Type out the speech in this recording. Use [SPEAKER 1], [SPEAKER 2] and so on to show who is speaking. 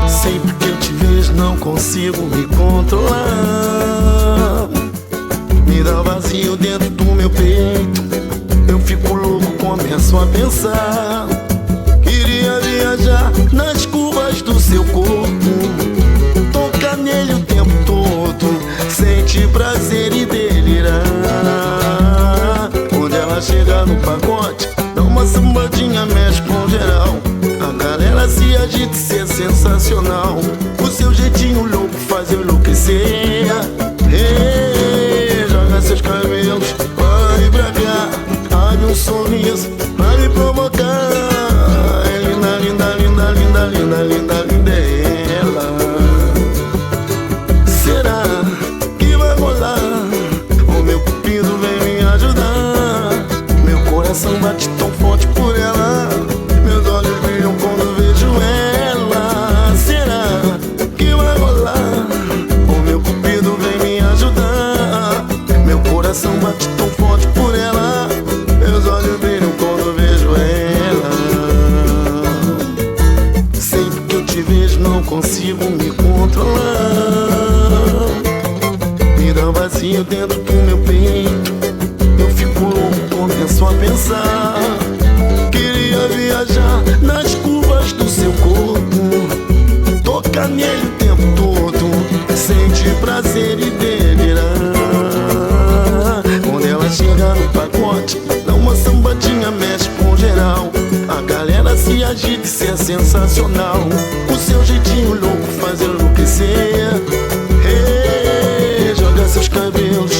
[SPEAKER 1] Sempre que eu te vejo não consigo me controlar. Me dá vazio dentro do meu peito, eu fico louco, começo a pensar. Queria viajar nas curvas do seu corpo, tocar nele o tempo todo, sentir prazer e delirar. Quando ela chega no pacote, dá uma sambadinha, mexe com geral. A galera se agita, isso é sensacional. O seu jeitinho louco faz eu enlouquecer. Joga seus cabelos, vai pra cá, abre um sorriso pra me provocar. É linda, linda, linda, linda, linda, linda, linda é ela. Será que vai rolar? O meu cupido vem me ajudar. Meu coração bate tão forte por ela, meus olhos brilham quando vejo ela. Será que vai rolar? O meu cupido vem me ajudar. Meu coração bate tão forte por ela, meus olhos brilham quando vejo ela. Sempre que eu te vejo não consigo me controlar. Me dá um vazio dentro do meu peito, eu fico louco, começo a pensar. Queria viajar nas curvas do seu corpo, tocar nele o tempo todo, sentir prazer e delirar. Quando ela chega no pacote, dá uma sambadinha, mexe com geral. A galera se agita, isso é sensacional. O seu jeitinho louco faz eu enlouquecer. Joga seus cabelos,